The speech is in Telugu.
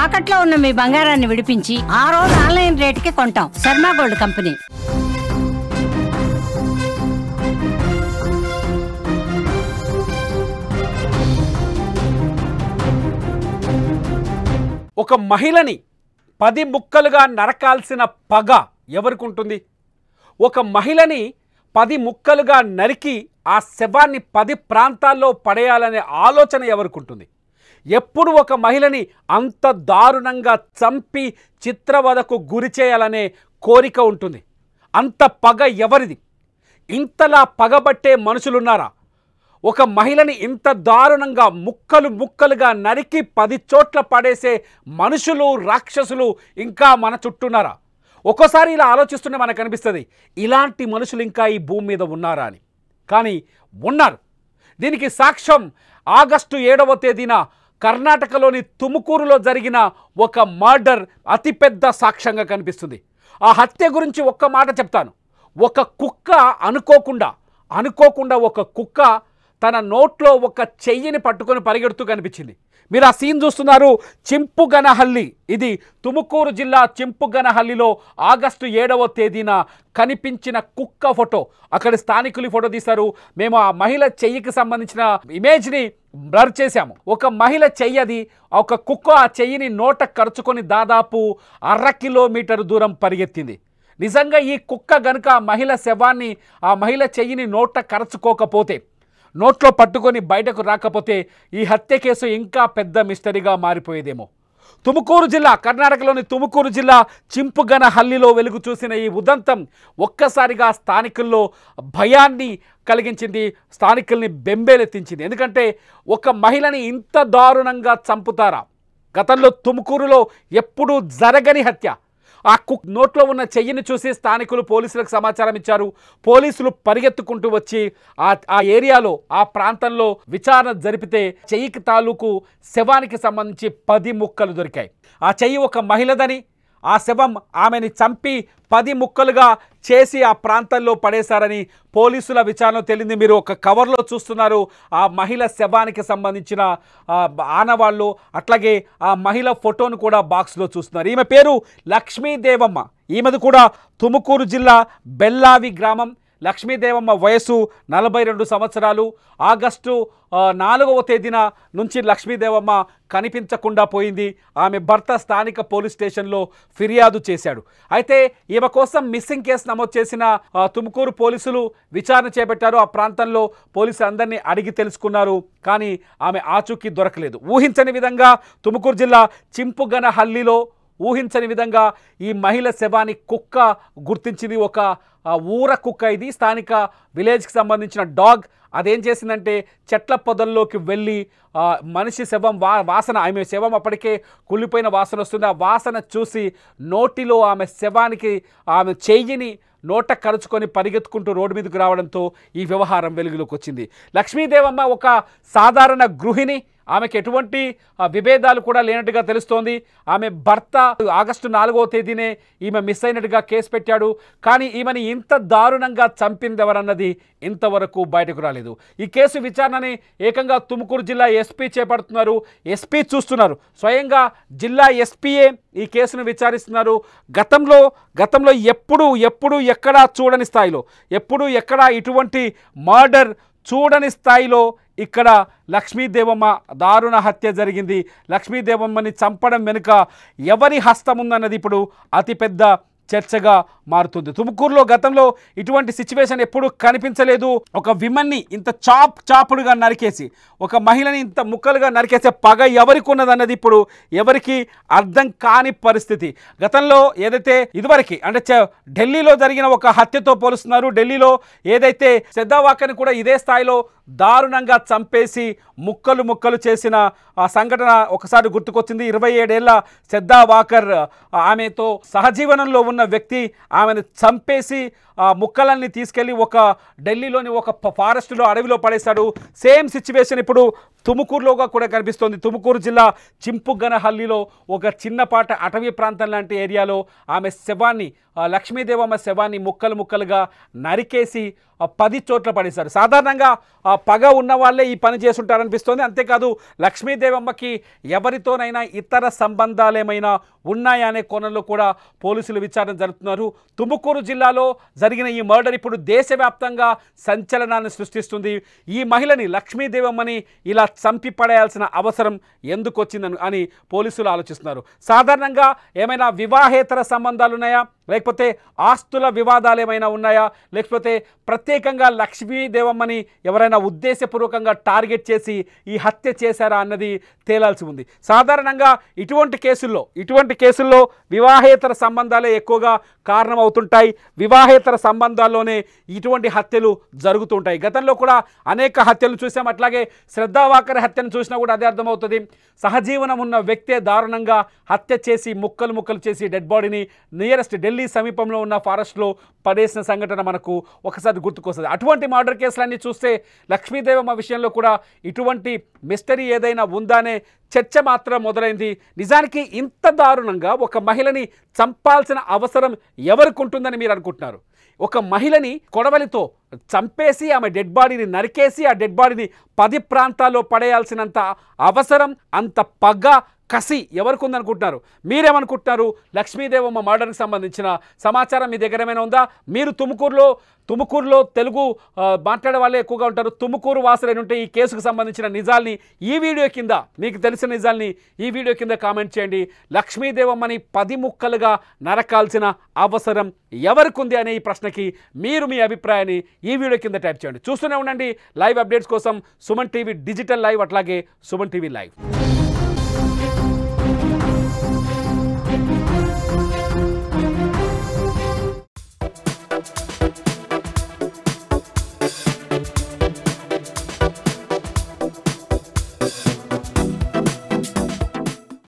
తాకట్లో ఉన్న మీ బంగారాన్ని విడిపించి ఆ రోజు ఆన్లైన్ రేటుకి కొంటాం. Sharma gold company. ఒక మహిళని 10 ముక్కలుగా నరకాల్సిన పగ ఎవరికి ఉంటుంది? ఒక మహిళని 10 ముక్కలుగా నరికి ఆ శవాన్ని 10 ప్రాంతాల్లో పడేయాలనే ఆలోచన ఎవరికి ఉంటుంది? ఎప్పుడు ఒక మహిళని అంత దారుణంగా చంపి చిత్రవధకు గురి చేయాలనే కోరిక ఉంటుంది? అంత పగ ఎవరిది? ఇంతలా పగబట్టే మనుషులున్నారా? ఒక మహిళని ఇంత దారుణంగా ముక్కలుగా నరికి 10 చోట్ల పడేసే మనుషులు, రాక్షసులు ఇంకా మన చుట్టూన్నారా? ఒక్కోసారి ఇలా ఆలోచిస్తుంటే మనకు అనిపిస్తుంది, ఇలాంటి మనుషులు ఇంకా ఈ భూమి మీద ఉన్నారా అని. కానీ ఉన్నారు. దీనికి సాక్ష్యం ఆగస్టు 7వ తేదీన కర్ణాటకలోని తుముకూరులో జరిగిన ఒక మర్డర్ అతిపెద్ద సాక్ష్యంగా కనిపిస్తుంది. ఆ హత్య గురించి ఒక్క మాట చెప్తాను. ఒక కుక్క అనుకోకుండా ఒక కుక్క తన నోట్లో ఒక చెయ్యిని పట్టుకొని పరిగెడుతూ కనిపించింది. మీరు ఆ సీన్ చూస్తున్నారు. చింపుగనహల్లి, ఇది తుముకూరు జిల్లా చింపుగనహల్లిలో ఆగస్టు 7వ తేదీన కనిపించిన కుక్క ఫోటో. అక్కడ స్థానికులు ఫోటో తీశారు. మేము ఆ మహిళ చెయ్యికి సంబంధించిన ఇమేజ్ని బ్లర్ చేశాము. ఒక మహిళ చెయ్యది, ఒక కుక్క ఆ చెయ్యిని నోట కరుచుకొని దాదాపు 1/2 కిలోమీటర్ దూరం పరిగెత్తింది. నిజంగా ఈ కుక్క గనుక ఆ మహిళ శవాన్ని, ఆ మహిళ చెయ్యిని నోట కరుచుకోకపోతే, నోట్లో పట్టుకొని బయటకు రాకపోతే ఈ హత్య కేసు ఇంకా పెద్ద మిస్టరీగా మారిపోయేదేమో. తుముకూరు జిల్లా, కర్ణాటకలోని తుముకూరు జిల్లా చింపుగనహల్లిలో వెలుగు చూసిన ఈ ఉదంతం ఒక్కసారిగా స్థానికుల్లో భయాన్ని కలిగించింది, స్థానికుల్ని బెంబేలెత్తించింది. ఎందుకంటే ఒక మహిళని ఇంత దారుణంగా చంపుతారా? గతంలో తుముకూరులో ఎప్పుడూ జరగని హత్య. ఆ నోట్లో ఉన్న చెయ్యిని చూసి స్థానికులు పోలీసులకు సమాచారం ఇచ్చారు. పోలీసులు పరిగెత్తుకుంటూ వచ్చి ఆ ఏరియాలో, ఆ ప్రాంతంలో విచారణ జరిపితే చెయ్యికి తాలూకు శవానికి సంబంధించి 10 ముక్కలు దొరికాయి. ఆ చెయ్యి ఒక మహిళదని, ఆ శవం ఆమెని చంపి 10 ముక్కలుగా చేసి ఆ ప్రాంతంలో పడేశారని పోలీసుల విచారణలో తేలింది. మీరు ఒక కవర్లో చూస్తున్నారు ఆ మహిళ శవానికి సంబంధించిన ఆనవాళ్ళు, అట్లాగే ఆ మహిళ ఫోటోను కూడా బాక్స్లో చూస్తున్నారు. ఈమె పేరు లక్ష్మీదేవమ్మ. ఈమెది కూడా తుముకూరు జిల్లా బెల్లావి గ్రామం. లక్ష్మీదేవమ్మ వయసు 42 సంవత్సరాలు. ఆగస్టు 4వ తేదీన నుంచి లక్ష్మీదేవమ్మ కనిపించకుండా పోయింది. ఆమె భర్త స్థానిక పోలీస్ స్టేషన్లో ఫిర్యాదు చేశాడు. అయితే ఈమె కోసం మిస్సింగ్ కేసు నమోదు చేసిన తుముకూరు పోలీసులు విచారణ చేపట్టారు. ఆ ప్రాంతంలో పోలీసులు అందరినీ అడిగి తెలుసుకున్నారు. కానీ ఆమె ఆచూకీ దొరకలేదు. ఊహించని విధంగా తుముకూరు జిల్లా చింపుగనహల్లిలో ఊహించని విధంగా ఈ మహిళ శవాన్ని కుక్క గుర్తించింది. ఒక ఊర కుక్క ఇది, స్థానిక విలేజ్కి సంబంధించిన డాగ్. అదేం చేసిందంటే చెట్ల పొదల్లోకి వెళ్ళి మనిషి శవం వాసన, ఆమె శవం అప్పటికే కుళ్ళిపోయిన వాసన వస్తుంది. ఆ వాసన చూసి నోటిలో ఆమె శవానికి ఆమె చెయ్యిని నోట కరుచుకొని పరిగెత్తుకుంటూ రోడ్డు మీదకు రావడంతో ఈ వ్యవహారం వెలుగులోకి వచ్చింది. లక్ష్మీదేవమ్మ ఒక సాధారణ గృహిణి. ఆమెకు ఎటువంటి విభేదాలు కూడా లేనట్టుగా తెలుస్తోంది. ఆమె భర్త ఆగస్టు 4వ తేదీనే ఈమె మిస్ అయినట్టుగా కేసు పెట్టాడు. కానీ ఈమెని ఇంత దారుణంగా చంపింది ఎవరన్నది ఇంతవరకు బయటకు రాలేదు. ఈ కేసు విచారణని ఏకంగా తుముకూరు జిల్లా ఎస్పీ చేపడుతున్నారు. ఎస్పీ చూస్తున్నారు. స్వయంగా జిల్లా ఎస్పీయే ఈ కేసును విచారిస్తున్నారు. గతంలో ఎప్పుడు ఎక్కడా చూడని స్థాయిలో, ఎప్పుడు ఎక్కడా ఇటువంటి మర్డర్ చూడని స్థాయిలో ఇక్కడ లక్ష్మీదేవమ్మ దారుణ హత్య జరిగింది. లక్ష్మీదేవమ్మని చంపడం వెనుక ఎవరి హస్తం ఉందన్నది ఇప్పుడు అతిపెద్ద చర్చగా మారుతుంది. తుముకూరులో గతంలో ఇటువంటి సిచ్యువేషన్ ఎప్పుడు కనిపించలేదు. ఒక విమన్ని ఇంత చాపుడుగా నరికేసి, ఒక మహిళని ఇంత ముక్కలుగా నరికేసే పగ ఎవరికి ఉన్నదన్నది ఇప్పుడు ఎవరికి అర్థం కాని పరిస్థితి. గతంలో ఏదైతే ఇదివరకు అంటే ఢిల్లీలో జరిగిన ఒక హత్యతో పోలుస్తున్నారు. ఢిల్లీలో ఏదైతే శ్రద్ధా వాకర్ని కూడా ఇదే స్థాయిలో దారుణంగా చంపేసి ముక్కలు చేసిన ఆ సంఘటన ఒకసారి గుర్తుకొచ్చింది. 27 ఏళ్ల శ్రద్ధా వాకర్, ఆమెతో సహజీవనంలో ఉన్న వ్యక్తి ఆమెను చంపేసి ముక్కలన్నీ తీసుకెళ్ళి ఒక ఢిల్లీలోని ఒక ఫారెస్ట్లో అడవిలో పడేశాడు. సేమ్ సిచ్యువేషన్ ఇప్పుడు తుముకూరులోగా కూడా కనిపిస్తోంది. తుముకూరు జిల్లా చింపుగనహల్లిలో ఒక చిన్నపాట అటవీ ప్రాంతం లాంటి ఏరియాలో ఆమె శవాన్ని, లక్ష్మీదేవమ్మ శవాన్ని ముక్కలు ముక్కలుగా నరికేసి 10 చోట్ల పడేశారు. సాధారణంగా పగ ఉన్న వాళ్ళే ఈ పని చేసుంటారనిపిస్తోంది. అంతేకాదు లక్ష్మీదేవమ్మకి ఎవరితోనైనా ఇతర సంబంధాలు ఏమైనా ఉన్నాయా అనే కోణంలో కూడా పోలీసులు విచారణ జరుపుతున్నారు. తుముకూరు జిల్లాలో జరిగిన ఈ మర్డర్ ఇప్పుడు దేశవ్యాప్తంగా సంచలనాన్ని సృష్టిస్తుంది. ఈ మహిళని లక్ష్మీదేవమ్మని ఇలా చంపి పడేయాల్సిన అవసరం ఎందుకు వచ్చిందని అని పోలీసులు ఆలోచిస్తున్నారు. సాధారణంగా ఏమైనా వివాహేతర సంబంధాలు ఉన్నాయా, లేకపోతే ఆస్తుల వివాదాలు ఏమైనా ఉన్నాయా, లేకపోతే ప్రత్యేకంగా లక్ష్మీదేవమ్మని ఎవరైనా ఉద్దేశపూర్వకంగా టార్గెట్ చేసి ఈ హత్య చేశారా అన్నది తేలాల్సి ఉంది. సాధారణంగా ఇటువంటి కేసుల్లో వివాహేతర సంబంధాలే ఎక్కువగా కారణం అవుతుంటాయి. వివాహేతర సంబంధాల్లోనే ఇటువంటి హత్యలు జరుగుతుంటాయి. గతంలో కూడా అనేక హత్యలు చూసాం. అట్లాగే శ్రద్ధావాకర్ హత్యను చూసినా కూడా అదే అర్థమవుతుంది. సహజీవనం ఉన్న వ్యక్తే దారుణంగా హత్య చేసి ముక్కలు ముక్కలు చేసి డెడ్ బాడీని నియరెస్ట్ ఢిల్లీ సమీపంలో ఉన్న ఫారెస్ట్లో పడేసిన సంఘటన మనకు ఒకసారి గుర్తుకొస్తుంది. అటువంటి మర్డర్ కేసులన్నీ చూస్తే లక్ష్మీదేవమ్మ విషయంలో కూడా ఇటువంటి మిస్టరీ ఏదైనా ఉందా అనే చర్చ మాత్రం మొదలైంది. నిజానికి ఇంత దారుణంగా ఒక మహిళని చంపాల్సిన అవసరం ఎవరికి ఉంటుందని మీరు అనుకుంటున్నారు? ఒక మహిళని కొడవలితో చంపేసి ఆమె డెడ్ బాడీని నరికేసి ఆ డెడ్ బాడీని 10 ప్రాంతాల్లో పడేయాల్సినంత అవసరం, అంత పగ, కసి ఎవరికి ఉందనుకుంటున్నారు? మీరేమనుకుంటున్నారు? లక్ష్మీదేవమ్మ మర్డర్కి సంబంధించిన సమాచారం మీ దగ్గర ఏమైనా ఉందా? మీరు తుముకూరులో తెలుగు మాట్లాడే వాళ్ళే ఎక్కువగా ఉంటారు. తుముకూరు వాసులైన ఉంటే ఈ కేసుకు సంబంధించిన నిజాల్ని ఈ వీడియో కింద, మీకు తెలిసిన నిజాల్ని ఈ వీడియో కింద కామెంట్ చేయండి. లక్ష్మీదేవమ్మని 10 ముక్కలుగా నరకాల్సిన అవసరం ఎవరికి ఉంది అనే ఈ ప్రశ్నకి మీరు మీ అభిప్రాయాన్ని ఈ వీడియో కింద టైప్ చేయండి. చూస్తూనే ఉండండి లైవ్ అప్డేట్స్ కోసం సుమన్ టీవీ డిజిటల్ లైవ్, అట్లాగే సుమన్ టీవీ లైవ్.